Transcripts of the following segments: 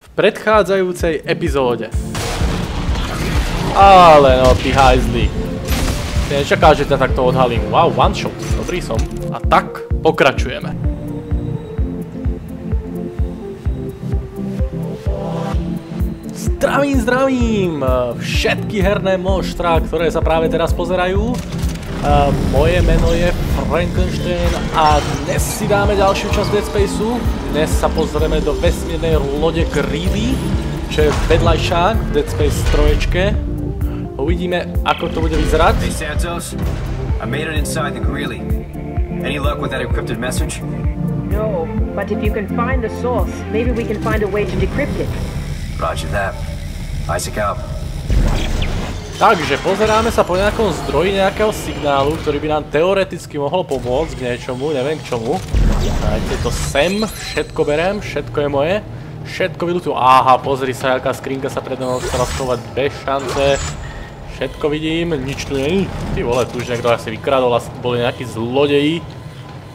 v predchádzajúcej epizóde. Ale no, ty hajzli. Ty nečakáš, že ťa takto odhalím. Wow, one shot. Dobrý som. A tak pokračujeme. Zdravím všetky herné monštra, ktoré sa práve teraz pozerajú. Moje meno je Frankenstein a dnes si dáme ďalšiu časť Dead Spaceu. Dnes sa pozrieme do vesmírnej lode Greedy, čo je vedľajšák v Dead Space 3. Uvidíme, ako to bude vyzerať. Hey Santos, I made it inside the Greely. Any luck with that encrypted message? No, but if you can find the source, maybe we can find a way to decrypt it. Roger that. Isaac out. Takže pozeráme sa po nejakom zdroji nejakého signálu, ktorý by nám teoreticky mohol pomôcť k niečomu, neviem k čomu. Dajte to sem, všetko berem, všetko je moje. Všetko vylutujem. Aha, pozri sa, aká skrinka sa pred mnou chcela schovať bez šance. Všetko vidím, nič tu nie je. Ty vole, tu už niekto asi vykradol, asi boli nejakí zlodeji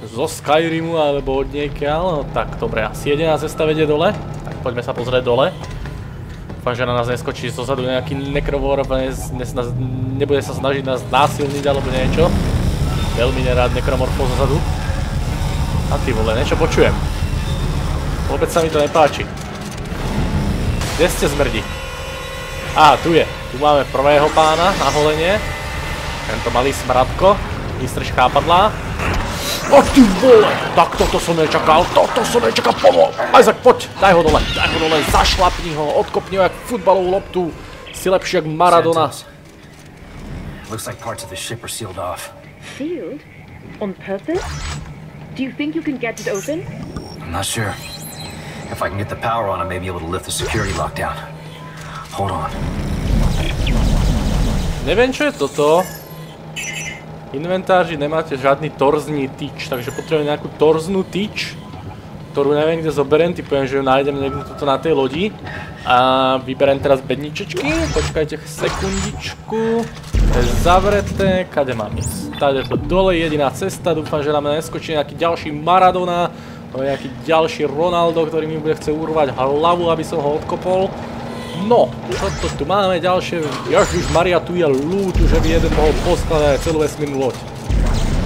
zo Skyrimu alebo od niekiaľ. No tak, dobre, asi jediná cesta vedie dole. Tak poďme sa pozrieť dole. Dúfam, že na nás neskočí zozadu nejaký nekrovor, nebude sa snažiť nás násilniť alebo niečo. Veľmi nerád nekromorfov zozadu. A ty vole, niečo počujem. Vôbec sa mi to nepáči. Kde ste, zmrdi? Á, tu je. Tu máme prvého pána na holenie. Tento malý smradko. Vystrž chápadlá. O ty vole! Tak toto som nečakal, pomôž! Isaac, poď, daj ho dole, zašlapni ho, odkopni ho jak futbalovú loptu. Si lepší jak Maradona. Looks like parts of the ship are sealed off. Sealed? On purpose? Do you think you can get it open? I'm not sure. If I can get the power on, I may be able to lift the security lockdown. Hold on. Neviem, čo je toto. V inventáži nemáte žiadny torzný tyč, takže potrebujem nejakú torznú tyč, ktorú neviem kde zoberiem, typujem, že ju nájdem niekde tuto na tej lodi. A vyberiem teraz bedničečky, počkajte sekundičku. To je zavreté, kade mám ísť? Tady je to dole, jediná cesta, dúfam, že nám neskočí nejaký ďalší Maradona, nejaký ďalší Ronaldo, ktorý mi bude chce urvať hlavu, aby som ho odkopol. No, čo to tu máme ďalšie? Ježišmaria, tu je loot, že by jeden mohol poskladať celú vesmírnu loď.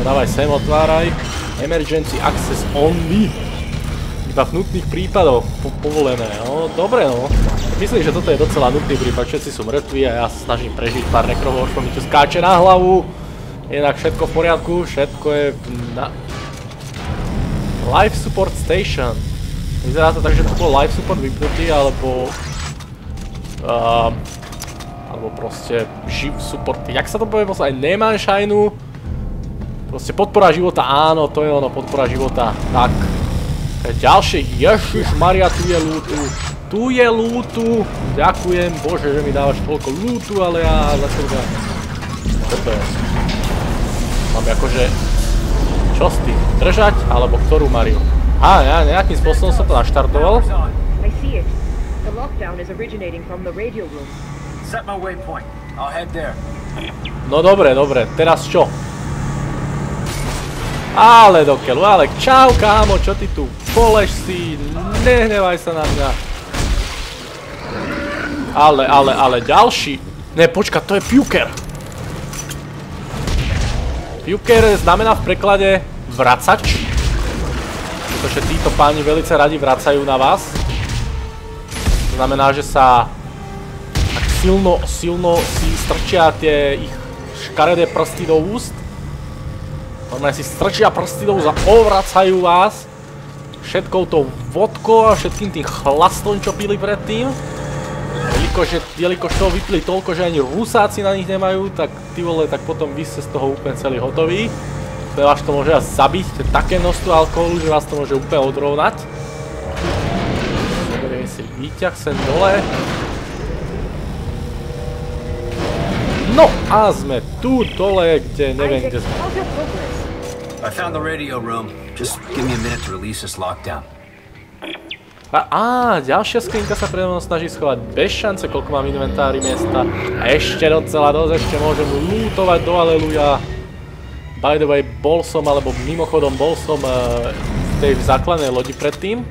Dávaj sem, otváraj. Emergency access only. Iba v nutných prípadoch povolené. No, dobre no. Myslím, že toto je docela nutný prípad. Všetci sú mŕtvi a ja sa snažím prežiť pár nekrovoršov. Mi tu skáče na hlavu. Inak všetko v poriadku. Všetko je na... Life support station. Vyzerá to tak, že to bol life support vypnutý, alebo proste živ support, jak sa to povie, aj Neman Shine. Proste podpora života, áno, to je ono, podpora života. Tak, ďalšie, ježišmaria, tu je lootu. Tu je lootu, ďakujem, bože, že mi dávaš toľko lootu, ale ja zase to... Toto je. Mám akože... Čo s tým? Držať, alebo ktorú Mariu? Á, ja nejakým spôsobom som to naštartoval. I see it. The lockdown is originating from the radio room. Set my waypoint. I'll head there. No dobre, teraz čo? Ale dokeľu, ale čau kámo, čo ty tu poleš si, nehnevaj sa na mňa. Ale ďalší. Ne, počka, to je Puker. Puker znamená v preklade vracač. Pretože títo páni velice radi vracajú na vás. To znamená, že sa tak silno si strčia tie ich škaredé prsty do úst. Normálne si strčia prsty do úst a ovracajú vás všetkou tou vodkou a všetkým tým chlastom, čo pili predtým. Jelikož toho vypili toľko, že ani Rusáci na nich nemajú, tak ty vole, tak potom vy ste z toho úplne celý hotoví. To vás to môže zabiť, to je také množstvo alkoholu, že vás to môže úplne odrovnať. Si výťah sem dole. No a sme tu dole, kde neviem, kde sme. I found the radio room. Just give me a minute to release this lockdown. Ďalšia skrinka sa pre mnou snaží schovať bez šance, koľko mám inventári miesta. A ešte docela dosť, ešte môžem lootovať do aleluja. By the way, mimochodom bol som v tej základnej lodi predtým.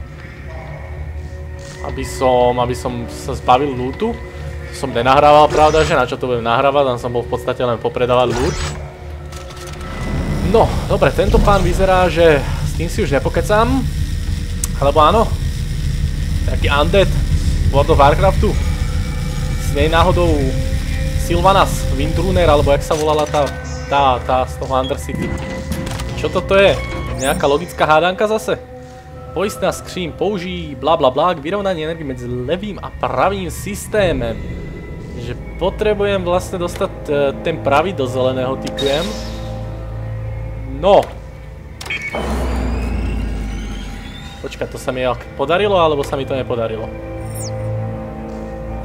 aby som sa zbavil lootu. Som nenahrával, pravda, že na čo to budem nahrávať, tam som bol v podstate len popredávať loot. No, dobre, tento pán vyzerá, že s tým si už nepokecam. Alebo áno? Taký undead World of Warcraftu. S nej náhodou Sylvanas Windrunner, alebo jak sa volala tá z toho Undercity. Čo toto je? Nejaká logická hádanka zase? Poistná skříň použij bla bla bla k vyrovnaní energie medzi levým a pravým systémem. Že potrebujem vlastne dostať ten pravý do zeleného, typujem. No. Počkaj, to sa mi podarilo, alebo sa mi to nepodarilo?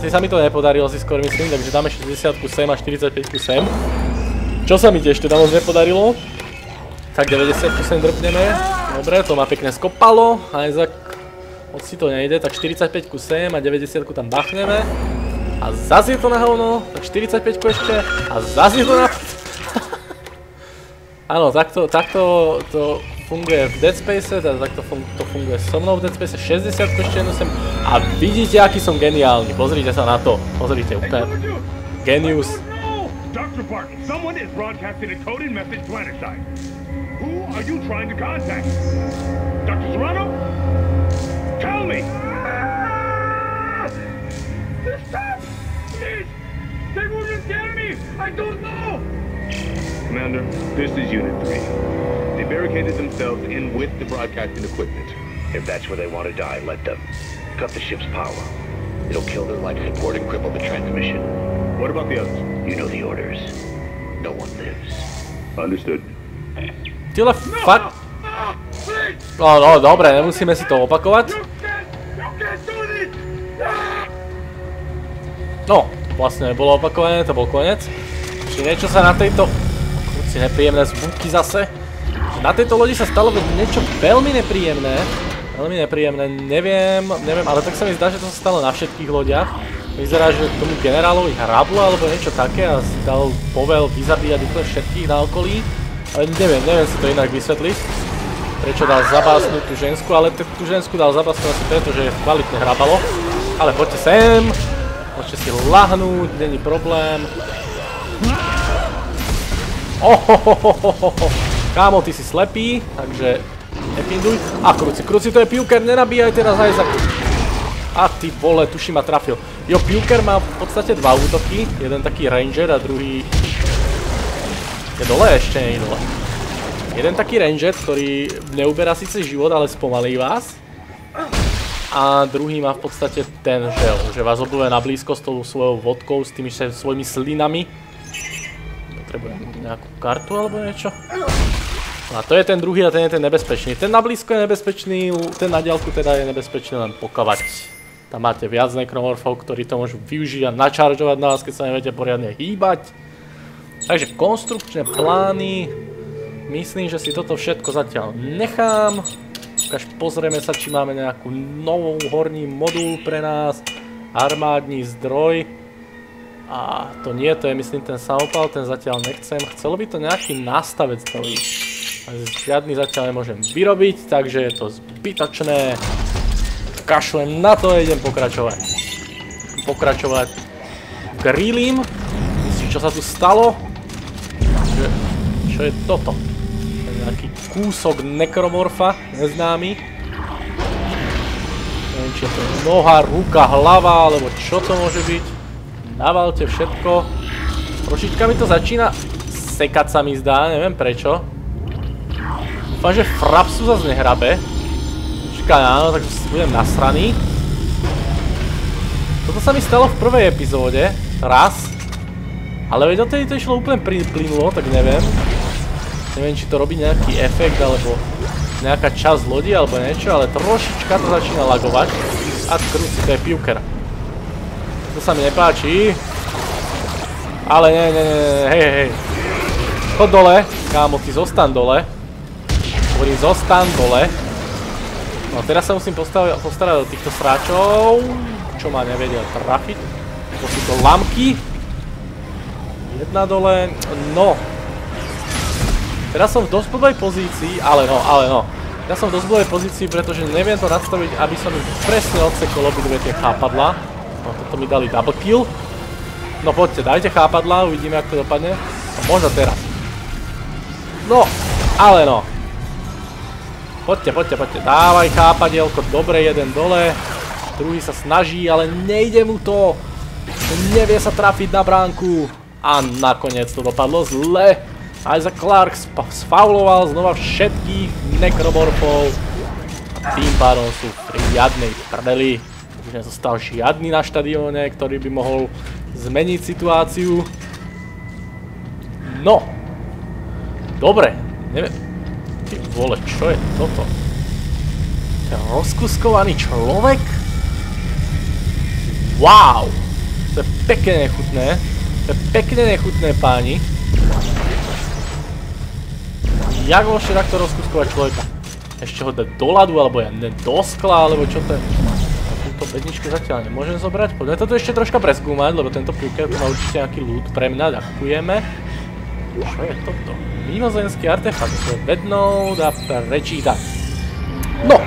Asi sa mi to nepodarilo, si skôr myslím, takže dáme 60 sem a 45 sem. Čo sa mi tiež teda moc nepodarilo? Tak 90 sem drpneme. Dobre, to ma pekne skopalo. Isaac, moc si to nejde, tak 45 sem a 90 tam bachneme. A zas je to na hovno, tak 45 ešte a zas je to na... Áno, takto to funguje v Dead Space, takto to funguje so mnou v Dead Space, 60 ešte jednu sem. A vidíte, aký som geniálny, pozrite sa na to, pozrite, úplne genius. Dr. Barton, someone is broadcasting a coded message to Anasai. Who are you trying to contact? Dr. Serrano? Tell me! Stop! Please! They wouldn't tell me! I don't know! Commander, this is Unit 3. They barricaded themselves in with the broadcasting equipment. If that's where they want to die, let them. Cut the ship's power. It'll kill their life support and cripple the transmission. What about the others? You know the orders. No one lives. Understood. Tyle fakt... No, dobre, nemusíme si to opakovať. No, vlastne nebolo opakované, to bol koniec. Čiže niečo sa na tejto... Kruci, nepríjemné zvuky zase. Na tejto lodi sa stalo niečo veľmi nepríjemné. Veľmi nepríjemné, neviem, ale tak sa mi zdá, že to sa stalo na všetkých lodiach. Vyzerá, že tomu generálovi hrablo alebo niečo také a si dal povel vyzabíjať úplne všetkých na okolí. Ale neviem si to inak vysvetliť. Prečo dal zabásnuť tú žensku, ale tú žensku dal zabásnuť asi preto, že kvalitne hrabalo. Ale poďte sem, môžete si lahnúť, není problém. Ohohohohoho, kámo, ty si slepý, takže nepinduj. A kruci, to je Puker, nenabíjaj teraz Isaac. A ty vole, tuším ma trafil. Jo, Puker má v podstate dva útoky, jeden taký ranger a druhý... Je dole? Ešte nie je dole. Jeden taký ranger, ktorý neuberá síce život, ale spomalí vás. A druhý má v podstate ten žel, že vás oblúve na blízko s tou svojou vodkou, s tými svojimi slinami. Potrebujem nejakú kartu alebo niečo. A to je ten druhý a ten je ten nebezpečný. Ten na blízko je nebezpečný, ten na diaľku teda je nebezpečný len pokavať. Tam máte viac nekromorfov, ktorí to môžu využiť a načaržovať na vás, keď sa neviete poriadne hýbať. Takže konstrukčné plány. Myslím, že si toto všetko zatiaľ nechám. Až pozrieme sa, či máme nejakú novú horný modul pre nás. Armádny zdroj. A to nie, to je myslím ten samopal, ten zatiaľ nechcem. Chcelo by to nejaký nástavec nový. Žiadny zatiaľ nemôžem vyrobiť, takže je to zbytočné. Kašlem na to a idem pokračovať. Grillím. Myslíš, čo sa tu stalo? Čo je toto? Nejaký kúsok nekromorfa, neznámy. Neviem, či je to noha, ruka, hlava, alebo čo to môže byť. Navalte všetko. Trošička mi to začína sekať, sa mi zdá, neviem prečo. Dúfam, že Frapsu zase nehrabe. Počkaj, áno, takže budem nasraný. Toto sa mi stalo v prvej epizóde, raz. Ale veď o tej to išlo úplne plynulo, tak neviem. Neviem, či to robí nejaký efekt, alebo nejaká časť lodi, alebo niečo, ale trošička to začína lagovať. A kruci, to je Puker. To sa mi nepáči. Ale hej. Chod dole, kámo, ty zostan dole. Hovorím, zostan dole. No teraz sa musím postarať o týchto sráčov. Čo ma nevedia trafiť. To sú to lamky. Jedna dole, no. Teraz som v dosť podobnej pozícii, ale no. Ja som v dosť zlej pozícii, pretože neviem to nadstaviť, aby som im presne odsekol obidve tie chápadlá. No toto mi dali double kill. No poďte, dajte chápadlá, uvidíme, ako to dopadne. No možno teraz. No, ale no. Poďte, dávaj chápadielko, dobre, jeden dole. Druhý sa snaží, ale nejde mu to. Nevie sa trafiť na bránku. A nakoniec to dopadlo zle. Isaac Clarke sfauloval znova všetkých nekromorfov. A tým pádom sú v riadnej prdeli. Už nezostal žiadny na štadióne, ktorý by mohol zmeniť situáciu. No. Dobre. Neviem. Ty vole, čo je toto? Ten rozkuskovaný človek? Wow. To je pekne nechutné. To je pekne nechutné, páni. Jak môžete takto rozkuskovať človeka? Ešte ho dať do ľadu, alebo ja neviem, do skla, alebo čo to je? Túto bedničku zatiaľ nemôžem zobrať. Poďme toto ešte troška preskúmať, lebo tento púker má určite nejaký loot pre mňa. Ďakujeme. Čo je toto? Mimozemský artefakt. To je bednode a prečítať. No!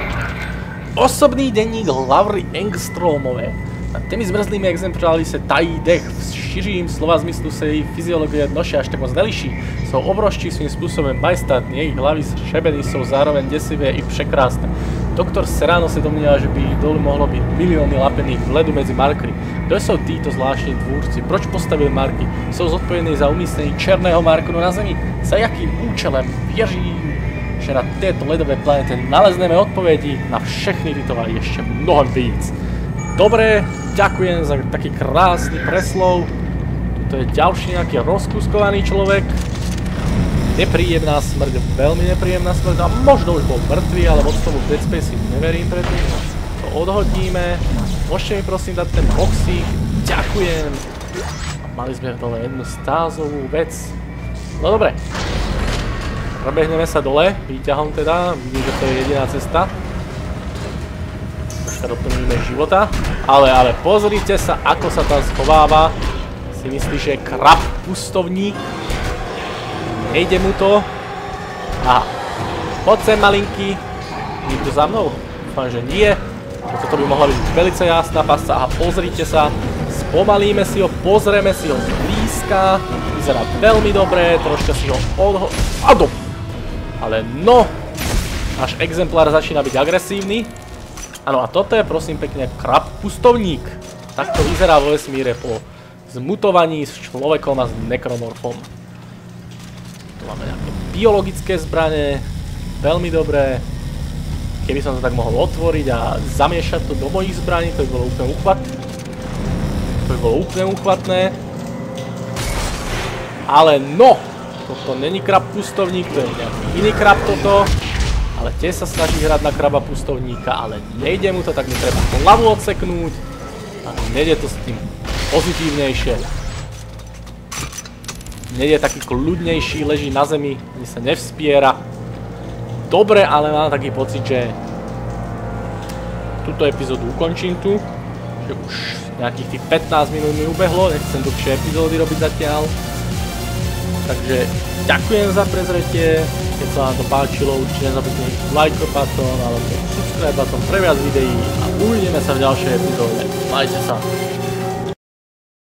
Osobný denník Laury Engströmovej. Nad těmi zmrzlými exempláři se tají dech, v širším slova zmyslu se jejich fyziologie noše až tak moc neliší. Jsou obrovští svým způsobem majestátní, jejich hlavy šebeny jsou zároveň děsivé i překrásné. Doktor Serrano se domnívá, že by jich dolu mohlo být miliony lapených v ledu mezi markery. Kdo jsou títo zvláštní tvůrci? Proč postavili marky? Jsou zodpovědní za umístění černého markeru na Zemi? Za jakým účelem? Věřím, že na této ledové planete nalezneme odpovědi na všechny tyto a ještě mnohem víc. Dobre, ďakujem za taký krásny preslov. To je ďalší nejaký rozkuskovaný človek. Nepríjemná smrť, veľmi nepríjemná smrť. A možno už bol mŕtvý, ale moc tomu v Dead Space neverím predtým. To odhodíme. Môžete mi prosím dať ten boxík. Ďakujem. A mali sme dole jednu stázovú vec. No dobre. Prebehneme sa dole, výťahom teda. Vidím, že to je jediná cesta. Doplníme života, ale pozrite sa, ako sa tam schováva. Si myslíš, že je krab pustovník? Nejde mu to. Aha. Poď sem, malinký. Nikto za mnou? Dúfam, že nie. Toto by mohla byť velice jasná pasca. A pozrite sa. Spomalíme si ho, pozrieme si ho zblízka. Vyzerá veľmi dobre, troška si ho Ale no, náš exemplár začína byť agresívny. Áno, a toto je prosím pekne krab pustovník. Takto vyzerá vo vesmíre po zmutovaní s človekom a s nekromorfom. Tu máme nejaké biologické zbrane. Veľmi dobré. Keby som to tak mohol otvoriť a zamiešať to do mojich zbraní, to by bolo úplne uchvatné. To by bolo úplne uchvatné. Ale no! Toto není krab pustovník, to je nejaký iný krab toto. Ale tiež sa snaží hrať na kraba pustovníka, ale nejde mu to, tak mi treba hlavu odseknúť. A nejde to s tým pozitívnejšie. Nejde taký kľudnejší, leží na zemi, ani sa nevspiera. Dobre, ale mám taký pocit, že túto epizódu ukončím tu. Že už nejakých tých 15 minút mi ubehlo, nechcem dlhšie epizódy robiť zatiaľ. Takže ďakujem za prezretie. Keď sa vám to páčilo, určite nezabudnite like button alebo subscribe button pre viac videí a uvidíme sa v ďalšej epizóde. Majte sa.